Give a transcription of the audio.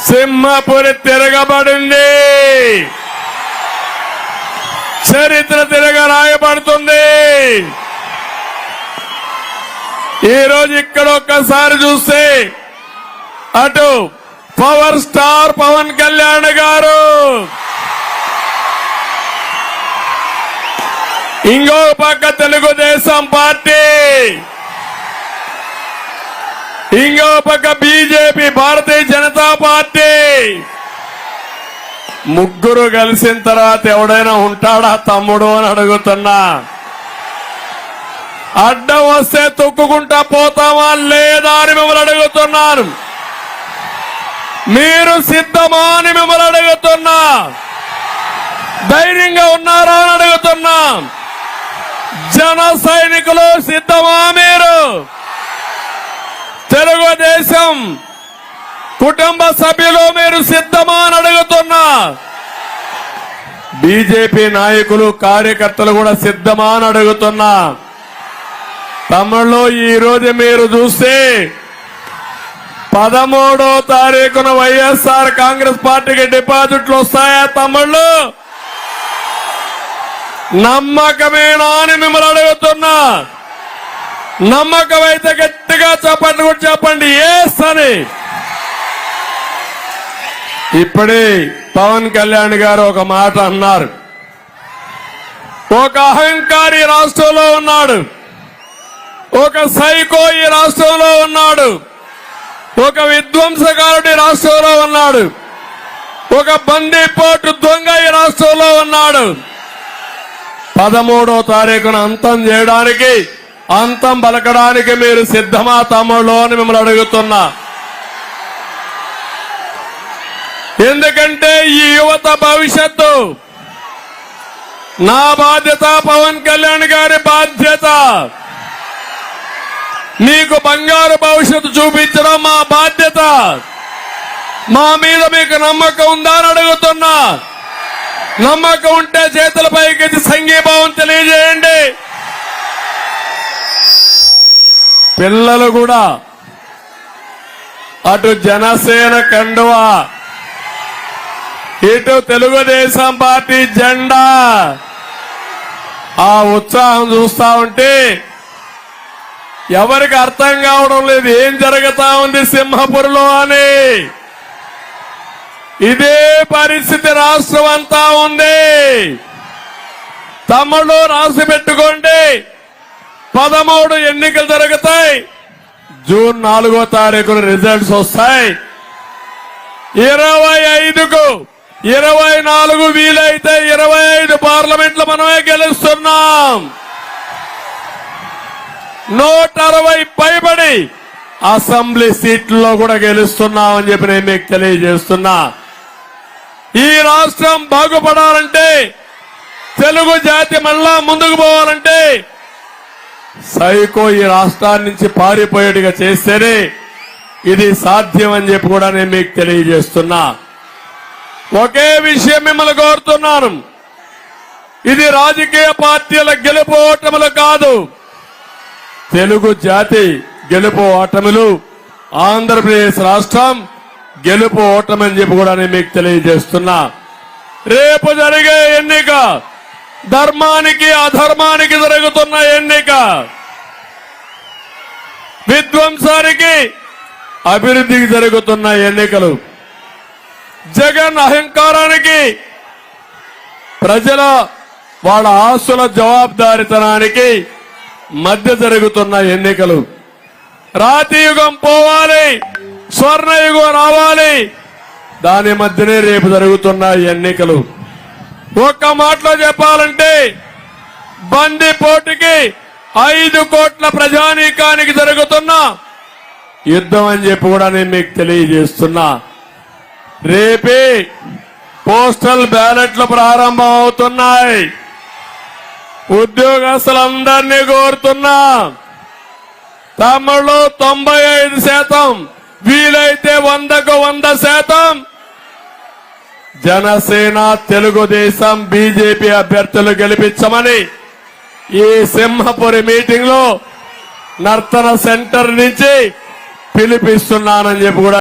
సింహపురి తిరగబడింది. చరిత్ర తిరగరాయబడుతుంది. ఈరోజు ఇక్కడ ఒక్కసారి చూస్తే అటు పవర్ స్టార్ పవన్ కళ్యాణ్ గారు, ఇంకో పక్క తెలుగుదేశం పార్టీ, ఇంకో పక్క బీజేపీ భారతీయ జనతా పార్టీ, ముగ్గురు కలిసిన తర్వాత ఎవడైనా ఉంటాడా తమ్ముడు అని అడుగుతున్నా. అడ్డం వస్తే తొక్కుకుంటా పోతామా లేదా అని మిమ్మల్ని అడుగుతున్నాను. మీరు సిద్ధమా అని మిమ్మల్ని అడుగుతున్నా. ధైర్యంగా ఉన్నారా అని అడుగుతున్నా. జన సైనికులు సిద్ధమా? మీరు తెలుగుదేశం కుటుంబ సభ్యులు మీరు సిద్ధమా అని అడుగుతున్నా. బీజేపీ నాయకులు కార్యకర్తలు కూడా సిద్ధమా అని అడుగుతున్నా. తమిళలో ఈ రోజు మీరు చూస్తే 13వ తారీఖున వైఎస్ఆర్ కాంగ్రెస్ పార్టీకి డిపాజిట్లు వస్తాయా తమిళలో? నమ్మకమేనా అని మిమ్మల్ని అడుగుతున్నా. నమ్మకం అయితే గట్టిగా చెప్పండి, కూడా చెప్పండి ఎస్ అని. ఇప్పుడే పవన్ కళ్యాణ్ గారు ఒక మాట అన్నారు. ఒక అహంకారి రాష్ట్రంలో ఉన్నాడు, ఒక సైకో ఈ రాష్ట్రంలో ఉన్నాడు, ఒక విధ్వంసకారుడి రాష్ట్రంలో ఉన్నాడు, ఒక బందీపోటు దొంగ ఈ రాష్ట్రంలో ఉన్నాడు. 13వ తారీఖున అంతం చేయడానికి, అంతం పలకడానికి మీరు సిద్ధమా తమ్ముళ్ళు అని మిమ్మల్ని అడుగుతున్నా. ఎందుకంటే ఈ యువత భవిష్యత్తు నా బాధ్యత, పవన్ కళ్యాణ్ గారి బాధ్యత. మీకు బంగారు భవిష్యత్తు చూపించడం మా బాధ్యత. మా మీద మీకు నమ్మకం ఉందా అని అడుగుతున్నా. నమ్మకం ఉంటే చేతుల పైకి సంఘీభావం తెలియజేయండి. పిల్లలు కూడా అటు జనసేన కండువా, ఇటు తెలుగుదేశం పార్టీ జెండా, ఆ ఉత్సాహం చూస్తా ఉంటే ఎవరికి అర్థం కావడం లేదు ఏం జరుగుతా ఉంది సింహపురిలో అని. ఇదే పరిస్థితి రాష్ట్రం అంతా ఉంది. తమ్ముళ్ళు రాసి పెట్టుకోండి. 13 ఎన్నికలు జరుగుతాయి. జూన్ 4వ తారీఖున రిజల్ట్స్ వస్తాయి. 25కు 24 వీలైతే 25 పార్లమెంట్లు మనమే గెలుస్తున్నాం. 160 పైబడి అసెంబ్లీ సీట్లలో కూడా గెలుస్తున్నామని చెప్పి నేను మీకు తెలియజేస్తున్నా. ఈ రాష్ట్రం బాగుపడాలంటే, తెలుగు జాతి మళ్ళా ముందుకు పోవాలంటే సైకో ఈ రాష్ట్రాన్ని నుంచి పారిపోయేట్టుగా చేస్తేనే ఇది సాధ్యం అని చెప్పి కూడా నేను మీకు తెలియజేస్తున్నా. ఒకే విషయం మిమ్మల్ని కోరుతున్నాను. ఇది రాజకీయ పార్టీల గెలుపు ఓటములు కాదు. తెలుగు జాతి గెలుపు ఓటములు, ఆంధ్రప్రదేశ్ రాష్ట్రం గెలుపు ఓటమని చెప్పి కూడా నేను మీకు తెలియజేస్తున్నా. రేపు జరిగే ఎన్నిక ధర్మానికి అధర్మానికి జరుగుతున్న ఎన్నిక. విధ్వంసానికి అభివృద్ధికి జరుగుతున్న ఎన్నికలు. జగన్ అహంకారానికి, ప్రజల వాళ్ళ ఆస్తుల జవాబుదారీతనానికి మధ్య జరుగుతున్న ఎన్నికలు. రాతి యుగం పోవాలి, స్వర్ణయుగం రావాలి, దాని మధ్యనే రేపు జరుగుతున్న ఎన్నికలు. ఒక్క మాటలో చెప్పాలంటే బందిపోటుకి 5 కోట్ల ప్రజానీకానికి జరుగుతున్న యుద్ధం అని చెప్పి కూడా నేను మీకు తెలియజేస్తున్నా. రేపే పోస్టల్ బ్యాలెట్లు ప్రారంభం అవుతున్నాయి. ఉద్యోగస్తులందరినీ కోరుతున్నా, తమ్ముళ్ళు 95%, వీలైతే 100కు 100% జనసేన, తెలుగుదేశం, బీజేపీ అభ్యర్థులు గెలిపించమని ఈ సింహపురి మీటింగ్ లో నర్తన సెంటర్ నుంచి పిలిపిస్తున్నానని చెప్పి కూడా